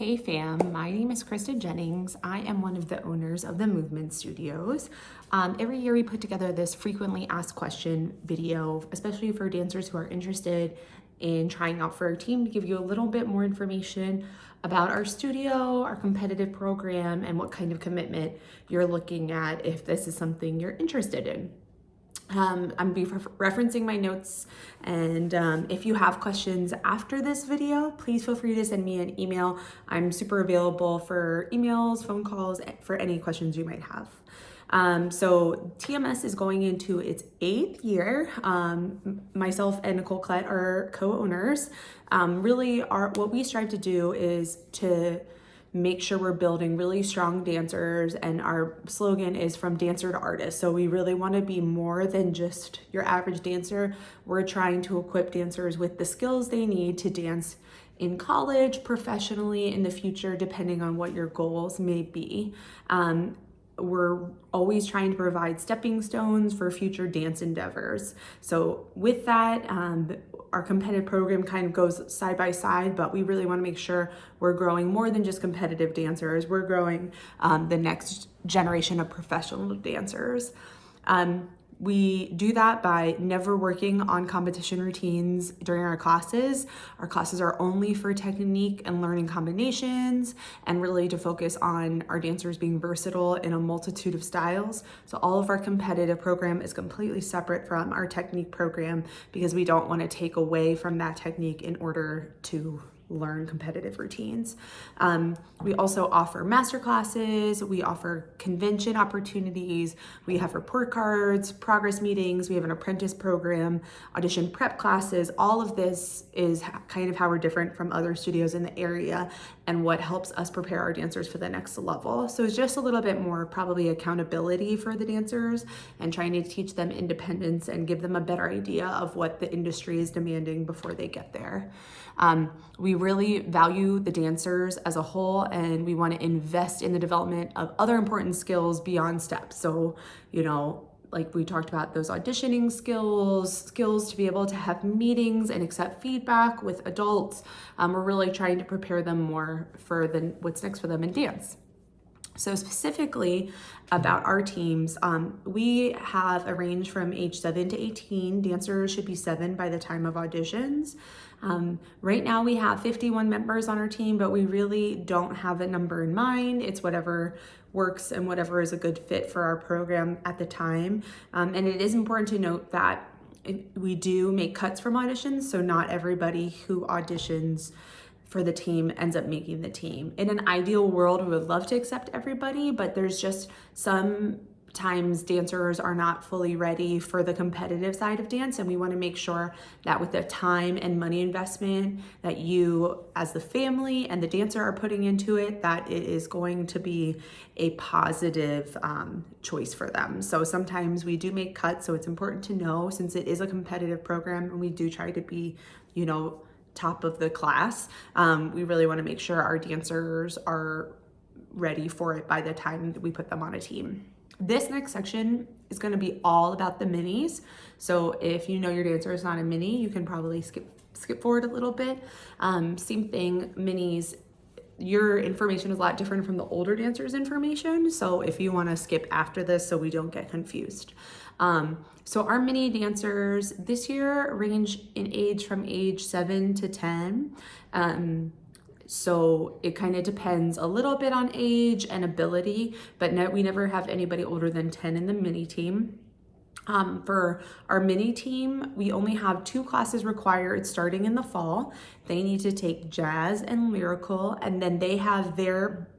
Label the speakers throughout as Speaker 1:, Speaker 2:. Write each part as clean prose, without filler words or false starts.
Speaker 1: Hey fam, my name is Krista Jennings. I am one of the owners of the Movement Studios. Every year we put together this frequently asked question video, especially for dancers who are interested in trying out for our team, to give you a little bit more information about our studio, our competitive program, and what kind of commitment you're looking at if this is something you're interested in. I'm be referencing my notes, and if you have questions after this video, please feel free to send me an email. I'm super available for emails, phone calls, for any questions you might have. So TeaMS is going into its 8th year. Myself and Nicole Klett are co-owners. What we strive to do is to make sure we're building really strong dancers, and our slogan is from dancer to artist. So we really want to be more than just your average dancer. We're trying to equip dancers with the skills they need to dance in college, professionally, in the future, depending on what your goals may be. We're always trying to provide stepping stones for future dance endeavors. So with that, our competitive program kind of goes side by side, but we really want to make sure we're growing more than just competitive dancers. We're growing the next generation of professional dancers. We do that by never working on competition routines during our classes. Our classes are only for technique and learning combinations, and really to focus on our dancers being versatile in a multitude of styles. So all of our competitive program is completely separate from our technique program, because we don't want to take away from that technique in order to learn competitive routines. We also offer master classes, we offer convention opportunities, we have report cards, progress meetings, we have an apprentice program, audition prep classes. All of this is kind of how we're different from other studios in the area and what helps us prepare our dancers for the next level. So it's just a little bit more probably accountability for the dancers and trying to teach them independence and give them a better idea of what the industry is demanding before they get there. We really value the dancers as a whole, and we want to invest in the development of other important skills beyond steps. So, like we talked about, those auditioning skills to be able to have meetings and accept feedback with adults. We're really trying to prepare them more for what's next for them in dance. So specifically about our teams, we have a range from age 7 to 18. Dancers should be 7 by the time of auditions. Right now we have 51 members on our team, but we really don't have a number in mind. It's whatever works and whatever is a good fit for our program at the time. And it is important to note that we do make cuts from auditions, so not everybody who auditions for the team ends up making the team. In an ideal world, we would love to accept everybody, but there's just sometimes dancers are not fully ready for the competitive side of dance, and we want to make sure that with the time and money investment that you as the family and the dancer are putting into it, that it is going to be a positive choice for them. So sometimes we do make cuts, so it's important to know, since it is a competitive program and we do try to be, top of the class, we really want to make sure our dancers are ready for it by the time that we put them on a team. This next section is going to be all about the minis. So if you know your dancer is not a mini, you can probably skip forward a little bit. Same thing, minis, your information is a lot different from the older dancers' information. So if you want to skip after this so we don't get confused. So our mini dancers this year range in age from age 7 to 10. So it kind of depends a little bit on age and ability, but we never have anybody older than 10 in the mini team. For our mini team, we only have 2 classes required starting in the fall. They need to take jazz and lyrical, and then they have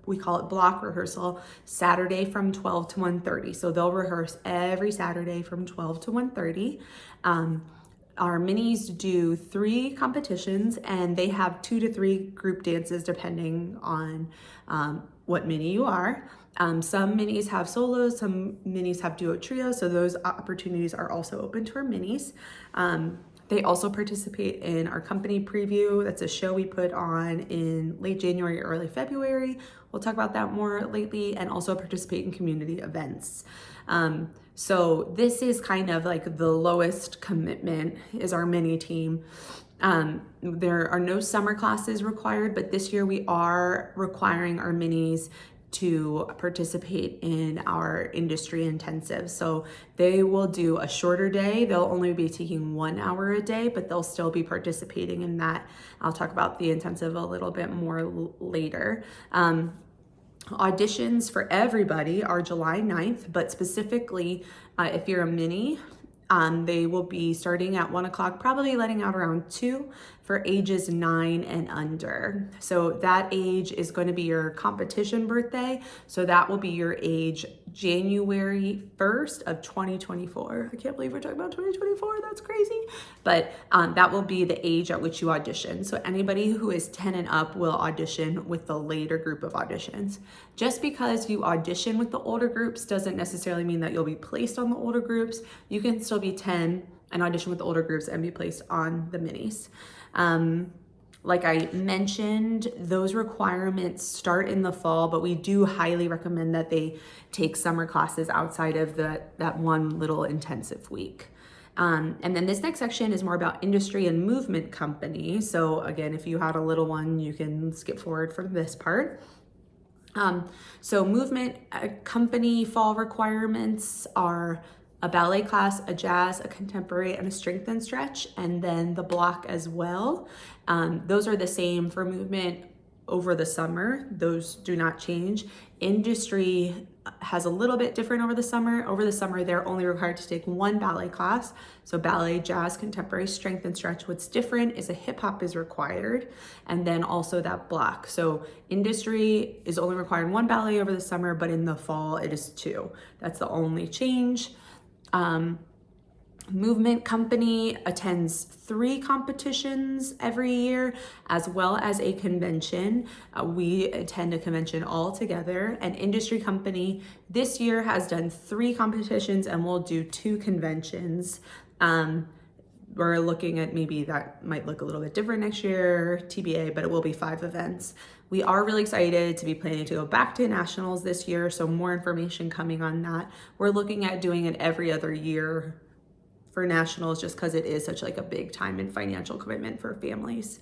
Speaker 1: we call it block rehearsal, Saturday from 12 to 1:30. So they'll rehearse every Saturday from 12 to 1:30. Our minis do 3 competitions, and they have 2 to 3 group dances depending on what mini you are. Some minis have solos, some minis have duo trios, so those opportunities are also open to our minis. They also participate in our company preview. That's a show we put on in late January, early February. We'll talk about that more lately, and also participate in community events. So this is kind of like the lowest commitment is our mini team. There are no summer classes required, but this year we are requiring our minis to participate in our industry intensive. So they will do a shorter day. They'll only be taking 1 hour a day, but they'll still be participating in that. I'll talk about the intensive a little bit more later. Auditions for everybody are July 9th, but specifically if you're a mini, they will be starting at 1 o'clock, probably letting out around 2 for ages 9 and under. So that age is going to be your competition birthday. So that will be your age January 1st of 2024. I can't believe we're talking about 2024. That's crazy. But that will be the age at which you audition. So anybody who is 10 and up will audition with the later group of auditions. Just because you audition with the older groups doesn't necessarily mean that you'll be placed on the older groups. You can still be 10 and audition with the older groups and be placed on the minis. Like I mentioned, those requirements start in the fall, but we do highly recommend that they take summer classes outside of that one little intensive week. And then this next section is more about industry and movement company. So again, if you had a little one, you can skip forward from this part. So movement company fall requirements are a ballet class, a jazz, a contemporary, and a strength and stretch, and then the block as well. Those are the same for movement over the summer. Those do not change. Industry has a little bit different over the summer. Over the summer, they're only required to take 1 ballet class. So ballet, jazz, contemporary, strength, and stretch. What's different is a hip hop is required, and then also that block. So industry is only required 1 ballet over the summer, but in the fall, it is 2. That's the only change. Movement company attends 3 competitions every year, as well as a convention. We attend a convention all together. And industry company this year has done 3 competitions and will do 2 conventions. We're looking at maybe that might look a little bit different next year, TBA, but it will be 5 events. We are really excited to be planning to go back to nationals this year, so more information coming on that. We're looking at doing it every other year for nationals just because it is such like a big time and financial commitment for families.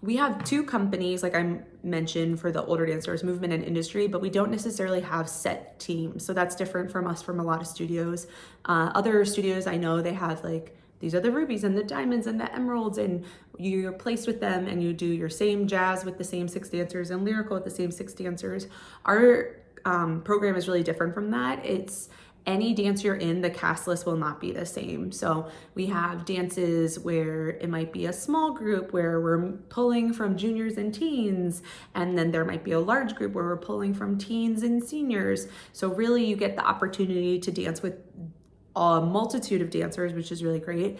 Speaker 1: We have 2 companies, like I mentioned, for the older dancers, movement and industry, but we don't necessarily have set teams. So that's different from us from a lot of studios. Other studios I know they have like, these are the rubies and the diamonds and the emeralds, and you're placed with them and you do your same jazz with the same 6 dancers and lyrical with the same 6 dancers. Our program is really different from that. It's any dance you're in, the cast list will not be the same. So we have dances where it might be a small group where we're pulling from juniors and teens, and then there might be a large group where we're pulling from teens and seniors. So really you get the opportunity to dance with a multitude of dancers, which is really great.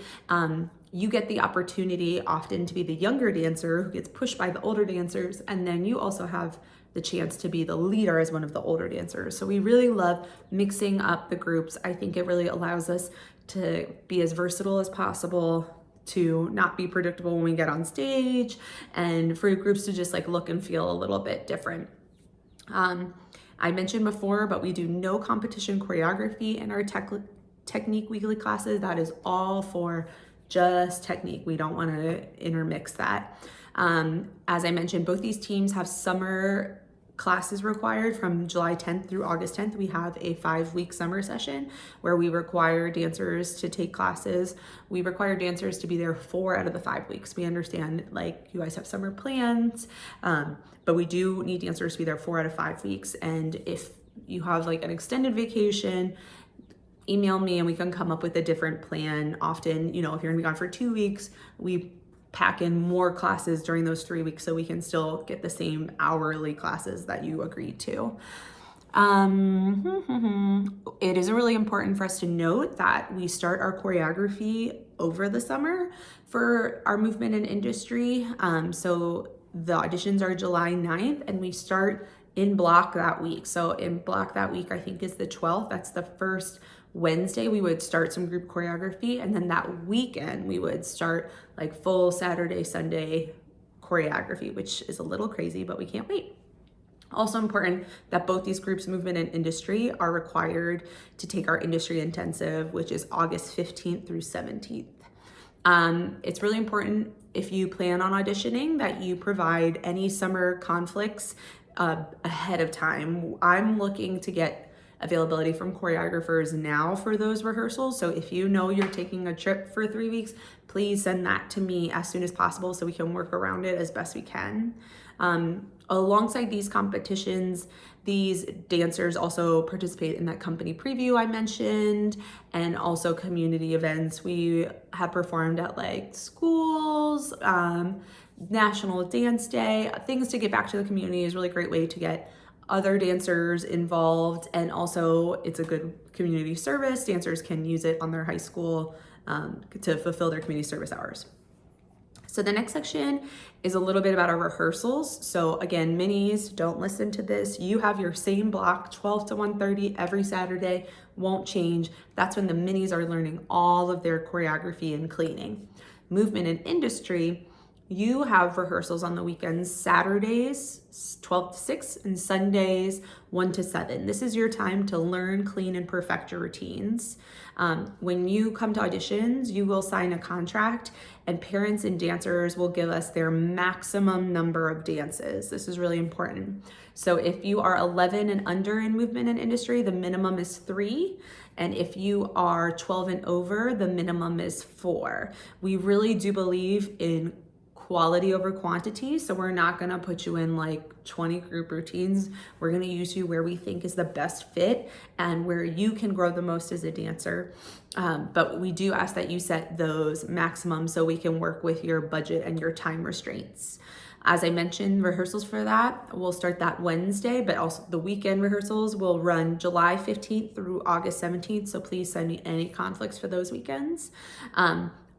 Speaker 1: You get the opportunity often to be the younger dancer who gets pushed by the older dancers, and then you also have the chance to be the leader as one of the older dancers. So we really love mixing up the groups. I think it really allows us to be as versatile as possible, to not be predictable when we get on stage, and for groups to just like look and feel a little bit different. I mentioned before, but we do no competition choreography in our technique weekly classes. That is all for just technique. We don't want to intermix that. As I mentioned, both these teams have summer classes required. From July 10th through August 10th, we have a 5-week summer session where we require dancers to take classes. We require dancers to be there 4 out of the 5 weeks. We understand like you guys have summer plans, but we do need dancers to be there 4 out of 5 weeks. And if you have like an extended vacation, email me and we can come up with a different plan. Often, you know, if you're gonna be gone for 2 weeks, we pack in more classes during those 3 weeks so we can still get the same hourly classes that you agreed to. It is really important for us to note that we start our choreography over the summer for our movement and industry. So the auditions are July 9th and we start in block that week. So in block that week, I think is the 12th. That's the first Wednesday we would start some group choreography, and then that weekend we would start like full Saturday, Sunday choreography, which is a little crazy, but we can't wait. Also important that both these groups, movement and industry, are required to take our industry intensive, which is August 15th through 17th. It's really important if you plan on auditioning that you provide any summer conflicts ahead of time. I'm looking to get availability from choreographers now for those rehearsals. So if you know you're taking a trip for 3 weeks, please send that to me as soon as possible so we can work around it as best we can. Alongside these competitions, these dancers also participate in that company preview I mentioned, and also community events. We have performed at like schools, National Dance Day. Things to get back to the community is a really great way to get other dancers involved, and also it's a good community service. Dancers can use it on their high school to fulfill their community service hours. So the next section is a little bit about our rehearsals. So again, minis, don't listen to this. You have your same block, 12 to 1:30 every Saturday, won't change. That's when the minis are learning all of their choreography and cleaning. Movement and industry, you have rehearsals on the weekends, Saturdays 12 to 6 and Sundays 1 to 7. This is your time to learn, clean, and perfect your routines. When you come to auditions, you will sign a contract, and parents and dancers will give us their maximum number of dances. This is really important. So if you are 11 and under in movement and industry, the minimum is 3. And if you are 12 and over, the minimum is 4. We really do believe in quality over quantity. So we're not gonna put you in like 20 group routines. We're gonna use you where we think is the best fit and where you can grow the most as a dancer. But we do ask that you set those maximums so we can work with your budget and your time restraints. As I mentioned, rehearsals for that, we'll start that Wednesday, but also the weekend rehearsals will run July 15th through August 17th. So please send me any conflicts for those weekends.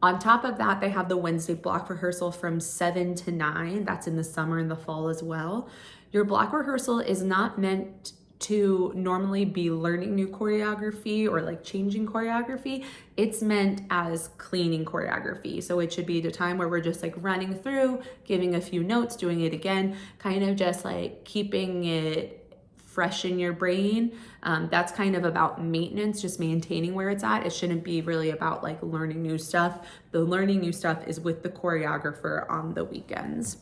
Speaker 1: On top of that, they have the Wednesday block rehearsal from 7 to 9. That's in the summer and the fall as well. Your block rehearsal is not meant to normally be learning new choreography or like changing choreography. It's meant as cleaning choreography. So it should be the time where we're just like running through, giving a few notes, doing it again, kind of just like keeping it fresh in your brain. That's kind of about maintenance, just maintaining where it's at. It shouldn't be really about like learning new stuff. The learning new stuff is with the choreographer on the weekends.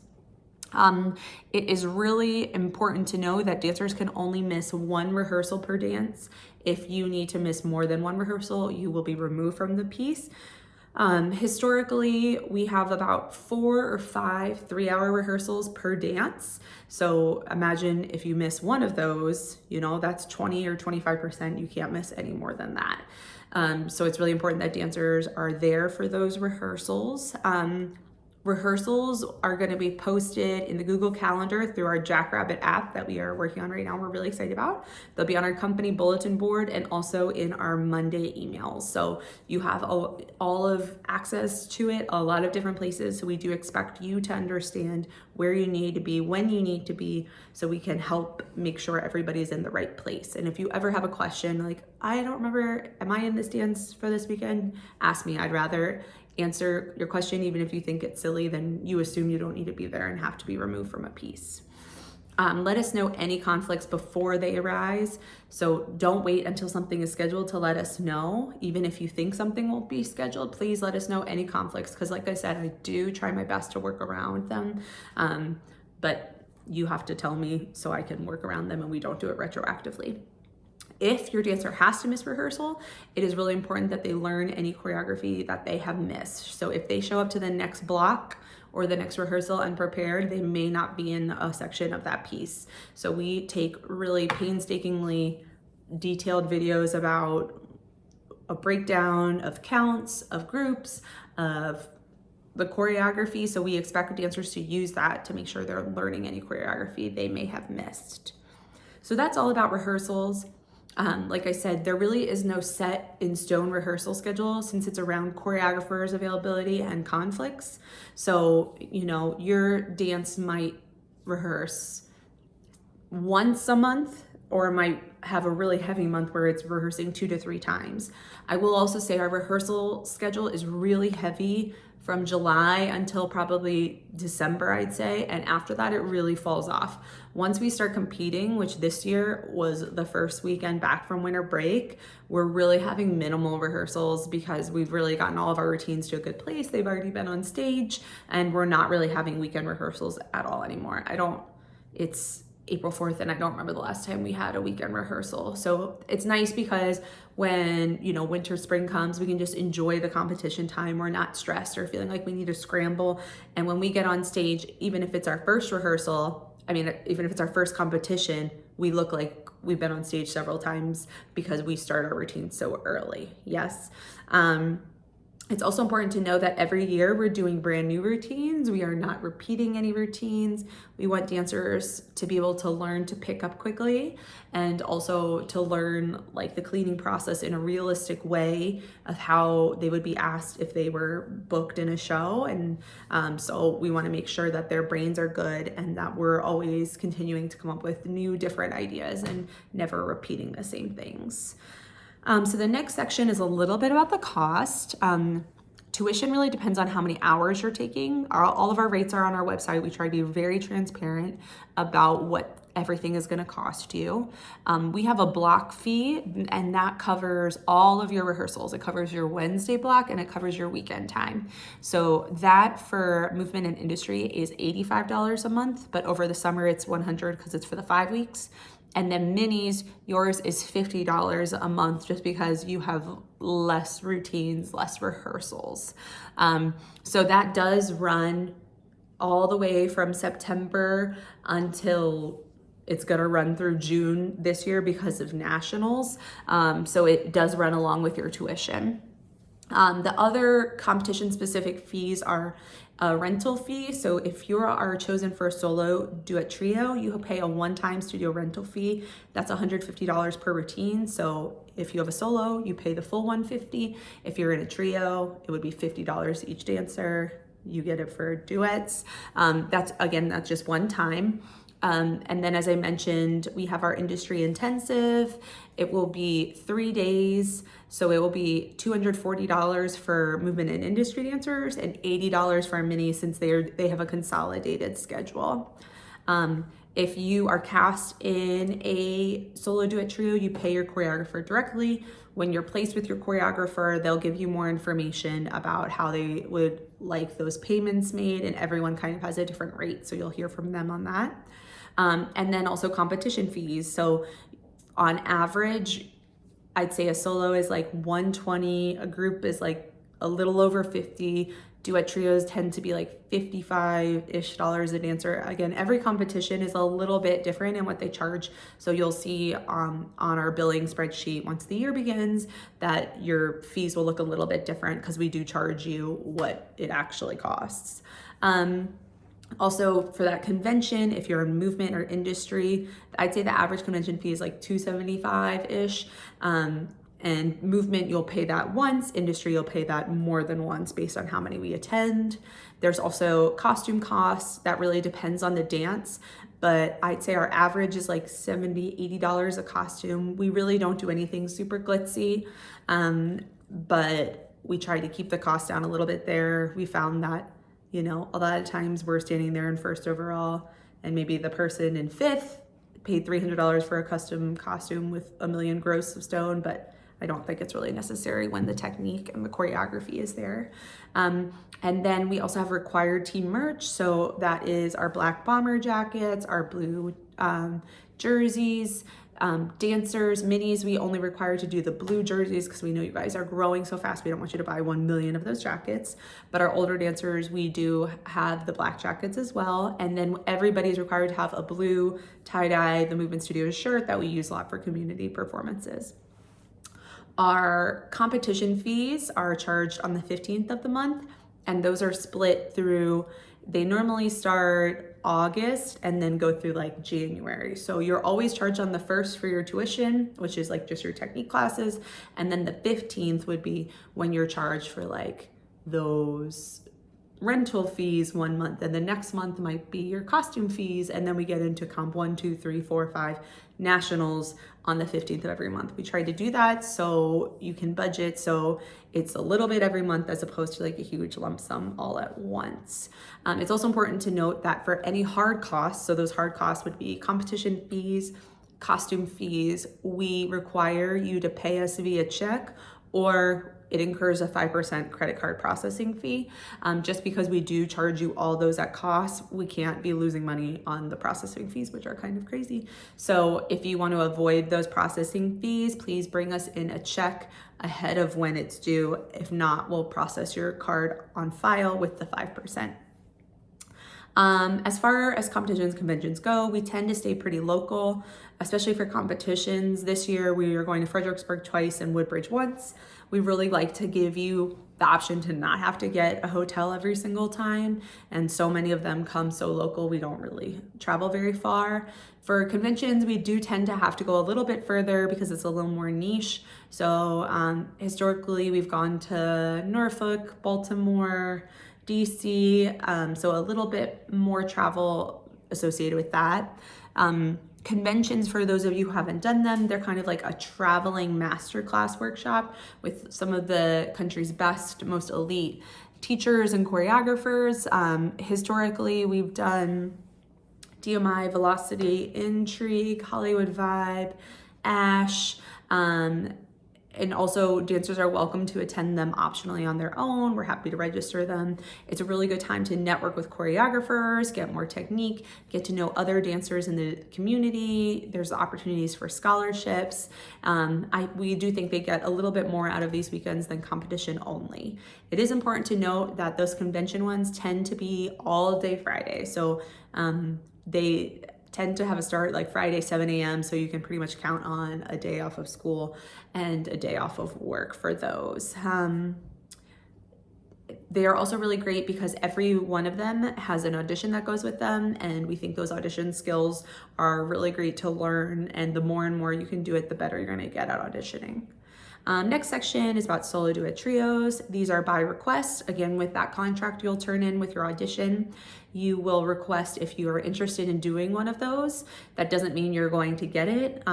Speaker 1: It is really important to know that dancers can only miss 1 rehearsal per dance. If you need to miss more than 1 rehearsal, you will be removed from the piece. Historically, we have about 4 or 5 3-hour rehearsals per dance. So imagine if you miss one of those, you know, that's 20 or 25%. You can't miss any more than that. So it's really important that dancers are there for those rehearsals. Rehearsals are going to be posted in the Google Calendar through our Jackrabbit app that we are working on right now. We're really excited about. They'll be on our company bulletin board and also in our Monday emails. So you have all of access to it, a lot of different places. So we do expect you to understand where you need to be, when you need to be, so we can help make sure everybody's in the right place. And if you ever have a question like, I don't remember, am I in this dance for this weekend? Ask me. I'd rather answer your question, even if you think it's silly, then you assume you don't need to be there and have to be removed from a piece. Let us know any conflicts before they arise. So don't wait until something is scheduled to let us know. Even if you think something won't be scheduled, please let us know any conflicts. Because like I said, I do try my best to work around them. But you have to tell me so I can work around them and we don't do it retroactively. If your dancer has to miss rehearsal, it is really important that they learn any choreography that they have missed. So if they show up to the next block or the next rehearsal unprepared, they may not be in a section of that piece. So we take really painstakingly detailed videos about a breakdown of counts, of groups, of the choreography. So we expect dancers to use that to make sure they're learning any choreography they may have missed. So that's all about rehearsals. Like I said, there really is no set in stone rehearsal schedule since it's around choreographers' availability and conflicts. So, you know, your dance might rehearse once a month or might have a really heavy month where it's rehearsing 2 to 3 times. I will also say our rehearsal schedule is really heavy from July until probably December, I'd say. And after that, it really falls off. Once we start competing, which this year was the first weekend back from winter break, we're really having minimal rehearsals because we've really gotten all of our routines to a good place. They've already been on stage, and we're not really having weekend rehearsals at all anymore. It's April 4th and I don't remember the last time we had a weekend rehearsal. So it's nice because when, winter, spring comes, we can just enjoy the competition time. We're not stressed or feeling like we need to scramble. And when we get on stage, even if it's our first rehearsal, even if it's our first competition, we look like we've been on stage several times because we start our routine so early. Yes. It's also important to know that every year we're doing brand new routines. We are not repeating any routines. We want dancers to be able to learn to pick up quickly and also to learn like the cleaning process in a realistic way of how they would be asked if they were booked in a show. And so we want to make sure that their brains are good and that we're always continuing to come up with new, different ideas and never repeating the same things. So the next section is a little bit about the cost. Tuition really depends on how many hours you're taking. All of our rates are on our website. We try to be very transparent about what everything is going to cost you. We have a block fee, and that covers all of your rehearsals. It covers your Wednesday block and it covers your weekend time. So that for movement and industry is $85 a month, but over the summer it's $100 because it's for the 5 weeks. And then minis, yours is $50 a month just because you have less routines, less rehearsals. So that does run all the way from September until it's gonna run through June this year because of nationals. So it does run along with your tuition. The other competition specific fees are a rental fee. So if you are chosen for a solo duet trio, you pay a one-time studio rental fee. That's $150 per routine. So if you have a solo, you pay the full $150. If you're in a trio, it would be $50 each dancer. You get it for duets. That's just one time. And then as I mentioned, we have our industry intensive. It will be 3 days. So it will be $240 for movement and industry dancers and $80 for our minis since they have a consolidated schedule. If you are cast in a solo duet trio, you pay your choreographer directly. When you're placed with your choreographer, they'll give you more information about how they would like those payments made, and everyone kind of has a different rate. So you'll hear from them on that. And then also competition fees. So on average, I'd say a solo is like $120, a group is like a little over $50. Duet trios tend to be like $55-ish a dancer. Again, every competition is a little bit different in what they charge. So you'll see on our billing spreadsheet once the year begins that your fees will look a little bit different because we do charge you what it actually costs. Also for that convention, if you're in movement or industry, I'd say the average convention fee is like $275-ish. And movement, you'll pay that once. Industry, you'll pay that more than once based on how many we attend. There's also costume costs. That really depends on the dance, but I'd say our average is like $70, $80 a costume. We really don't do anything super glitzy, but we try to keep the cost down a little bit there. We found that a lot of times we're standing there in first overall and maybe the person in fifth paid $300 for a custom costume with $1 million gross of stone, but I don't think it's really necessary when the technique and the choreography is there. And then we also have required team merch. So that is our black bomber jackets, our blue jerseys, dancers, minis, we only require to do the blue jerseys because we know you guys are growing so fast. We don't want you to buy 1 million of those jackets. But our older dancers, we do have the black jackets as well. And then everybody's required to have a blue tie-dye, the Movement Studios shirt that we use a lot for community performances. Our competition fees are charged on the 15th of the month, and those are split through, they normally start August and then go through like January. So you're always charged on the 1st for your tuition, which is like just your technique classes. And then the 15th would be when you're charged for like those rental fees one month, and the next month might be your costume fees, and then we get into comp 1, 2, 3, 4, 5 nationals on the 15th of every month. We try to do that so you can budget, so it's a little bit every month as opposed to like a huge lump sum all at once. It's also important to note that for any hard costs, so those hard costs would be competition fees, costume fees, we require you to pay us via check, or it incurs a 5% credit card processing fee. Just because we do charge you all those at cost, we can't be losing money on the processing fees, which are kind of crazy. So if you want to avoid those processing fees, please bring us in a check ahead of when it's due. If not, we'll process your card on file with the 5%. As far as competitions, conventions go, we tend to stay pretty local, especially for competitions. This year, we are going to Fredericksburg twice and Woodbridge once. We really like to give you the option to not have to get a hotel every single time. And so many of them come so local, we don't really travel very far. For conventions, we do tend to have to go a little bit further because it's a little more niche. So historically, we've gone to Norfolk, Baltimore, DC, so a little bit more travel associated with that. Conventions, for those of you who haven't done them, they're kind of like a traveling masterclass workshop with some of the country's best, most elite teachers and choreographers. Historically, we've done DMI, Velocity, Intrigue, Hollywood Vibe, Ash, and also dancers are welcome to attend them optionally on their own. We're happy to register them. It's a really good time to network with choreographers, get more technique, get to know other dancers in the community. There's opportunities for scholarships. We do think they get a little bit more out of these weekends than competition only. It is important to note that those convention ones tend to be all day Friday. So they tend to have a start like Friday, 7 a.m. So you can pretty much count on a day off of school and a day off of work for those. They are also really great because every one of them has an audition that goes with them. And we think those audition skills are really great to learn. And the more and more you can do it, the better you're gonna get at auditioning. Next section is about solo duet trios. These are by request. Again, with that contract you'll turn in with your audition, you will request if you are interested in doing one of those. That doesn't mean you're going to get it.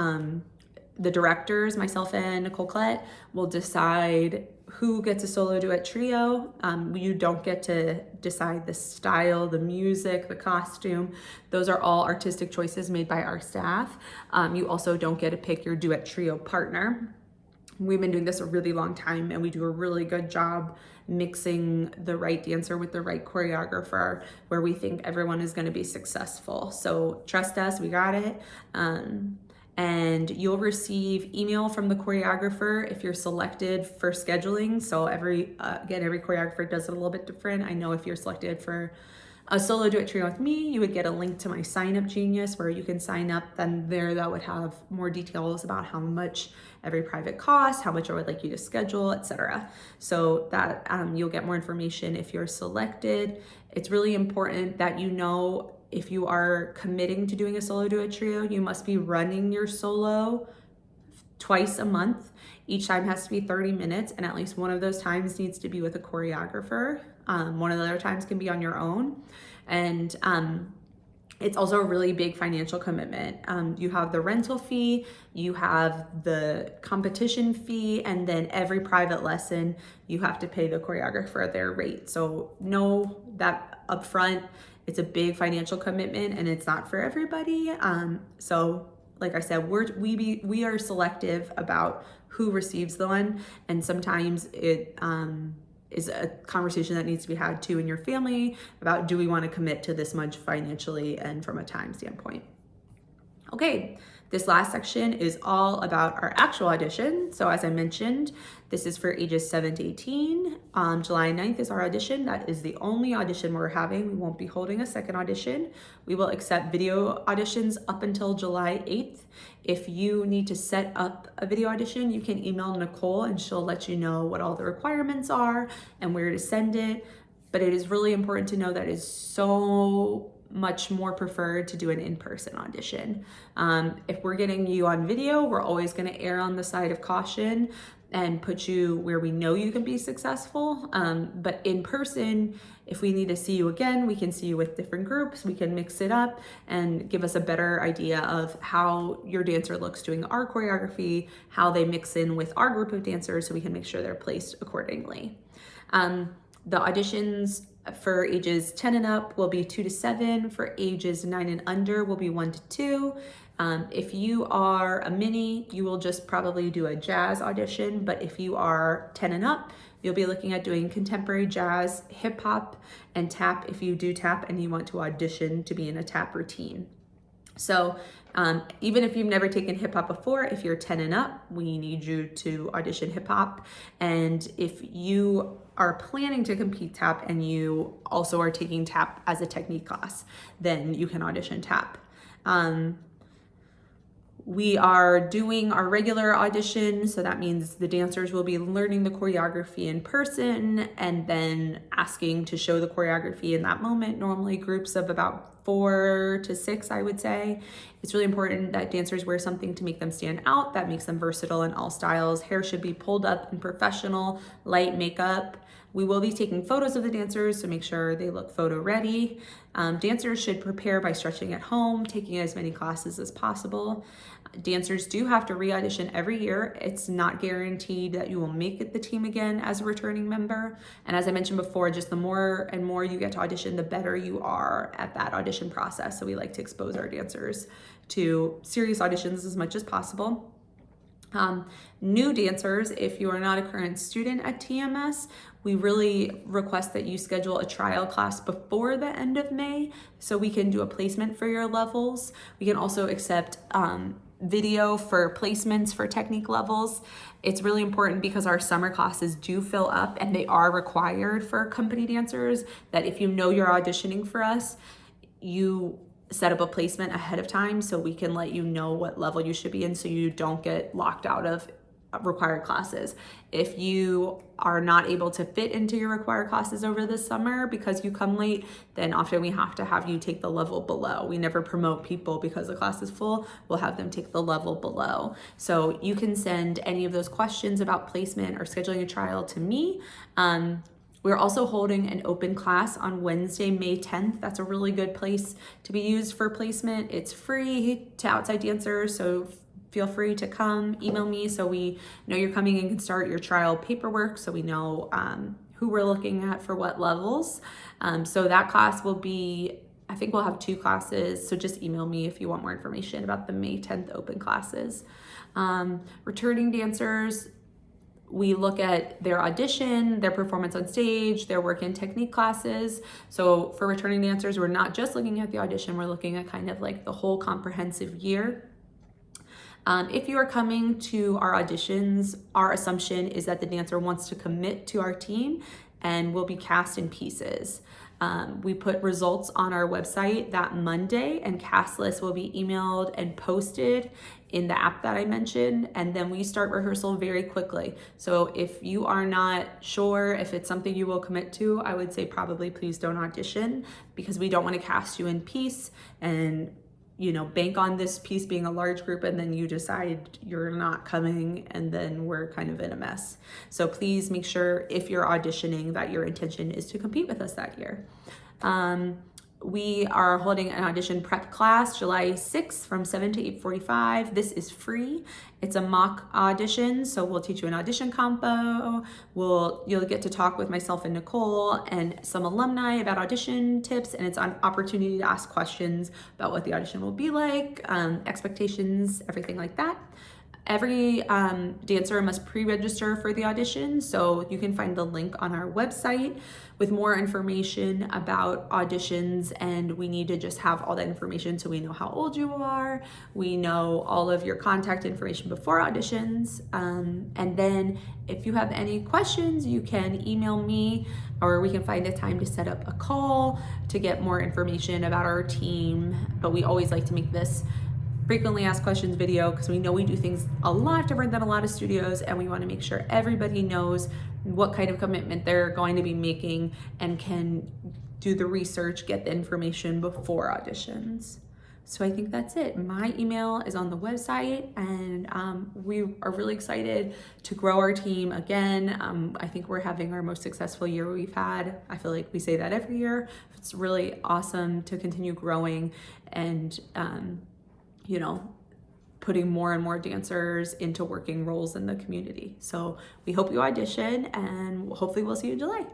Speaker 1: The directors, myself and Nicole Klett, will decide who gets a solo duet trio. You don't get to decide the style, the music, the costume. Those are all artistic choices made by our staff. You also don't get to pick your duet trio partner. We've been doing this a really long time and we do a really good job mixing the right dancer with the right choreographer where we think everyone is going to be successful. So trust us, we got it. And you'll receive email from the choreographer if you're selected for scheduling. So every choreographer does it a little bit different. I know if you're selected for a solo duet trio with me, you would get a link to my Sign Up Genius where you can sign up. Then there that would have more details about how much every private costs, how much I would like you to schedule, etc. So that you'll get more information if you're selected. It's really important that you know if you are committing to doing a solo duet trio, you must be running your solo twice a month. Each time has to be 30 minutes and at least one of those times needs to be with a choreographer. One of the other times can be on your own. And it's also a really big financial commitment. You have the rental fee, you have the competition fee, and then every private lesson, you have to pay the choreographer their rate. So know that upfront, it's a big financial commitment and it's not for everybody. So like I said, we are selective about who receives the one, and sometimes it is a conversation that needs to be had too in your family about, do we want to commit to this much financially and from a time standpoint? Okay, this last section is all about our actual audition. So as I mentioned, this is for ages 7 to 18. July 9th is our audition. That is the only audition we're having. We won't be holding a second audition. We will accept video auditions up until July 8th. If you need to set up a video audition, you can email Nicole and she'll let you know what all the requirements are and where to send it. But it is really important to know that it is so much more preferred to do an in-person audition. If we're getting you on video, we're always going to err on the side of caution. and put you where we know you can be successful. But in person, if we need to see you again, we can see you with different groups. We can mix it up and give us a better idea of how your dancer looks doing our choreography, how they mix in with our group of dancers, so we can make sure they're placed accordingly. The auditions for ages 10 and up will be 2 to 7. For ages 9 and under will be 1 to 2. If you are a mini, you will just probably do a jazz audition, but if you are 10 and up, you'll be looking at doing contemporary jazz, hip hop, and tap if you do tap and you want to audition to be in a tap routine. So even if you've never taken hip hop before, if you're 10 and up, we need you to audition hip hop. And if you are planning to compete tap and you also are taking tap as a technique class, then you can audition tap. We are doing our regular audition, so that means the dancers will be learning the choreography in person and then asking to show the choreography in that moment, normally groups of about 4 to 6, I would say. It's really important that dancers wear something to make them stand out, that makes them versatile in all styles. Hair should be pulled up and professional, light makeup. We will be taking photos of the dancers to make sure they look photo ready. Dancers should prepare by stretching at home, taking as many classes as possible. Dancers do have to re-audition every year. It's not guaranteed that you will make it the team again as a returning member. And as I mentioned before, just the more and more you get to audition, the better you are at that audition process. So we like to expose our dancers to serious auditions as much as possible. New dancers, if you are not a current student at TeaMS, we really request that you schedule a trial class before the end of May so we can do a placement for your levels. We can also accept video for placements for technique levels. It's really important because our summer classes do fill up and they are required for company dancers, that if you know you're auditioning for us, you set up a placement ahead of time so we can let you know what level you should be in so you don't get locked out of required classes. If you are not able to fit into your required classes over the summer because you come late, then often we have to have you take the level below. We never promote people because the class is full. We'll have them take the level below. So you can send any of those questions about placement or scheduling a trial to me. We're also holding an open class on Wednesday, May 10th. That's a really good place to be used for placement. It's free to outside dancers, so feel free to come, email me so we know you're coming and can start your trial paperwork so we know who we're looking at for what levels. So that class will be, I think we'll have 2 classes, so just email me if you want more information about the May 10th open classes. Returning dancers, we look at their audition, their performance on stage, their work in technique classes. So for returning dancers, we're not just looking at the audition, we're looking at kind of like the whole comprehensive year. If you are coming to our auditions, our assumption is that the dancer wants to commit to our team and will be cast in pieces. We put results on our website that Monday, and cast lists will be emailed and posted in the app that I mentioned, and then we start rehearsal very quickly. So if you are not sure if it's something you will commit to, I would say probably please don't audition, because we don't want to cast you in piece and bank on this piece being a large group and then you decide you're not coming and then we're kind of in a mess. So please make sure if you're auditioning that your intention is to compete with us that year. We are holding an audition prep class July 6th from 7 to 8:45. This is free. It's a mock audition, so we'll teach you an audition compo. You'll get to talk with myself and Nicole and some alumni about audition tips, and it's an opportunity to ask questions about what the audition will be like, expectations, everything like that. Every dancer must pre-register for the audition, so you can find the link on our website with more information about auditions, and we need to just have all that information so we know how old you are, we know all of your contact information before auditions, and then if you have any questions, you can email me or we can find a time to set up a call to get more information about our team, but we always like to make this frequently asked questions video because we know we do things a lot different than a lot of studios, and we want to make sure everybody knows what kind of commitment they're going to be making and can do the research, get the information before auditions. So I think that's it. My email is on the website, and we are really excited to grow our team again. I think we're having our most successful year we've had. I feel like we say that every year. It's really awesome to continue growing and, you know, putting more and more dancers into working roles in the community. So we hope you audition, and hopefully we'll see you in July.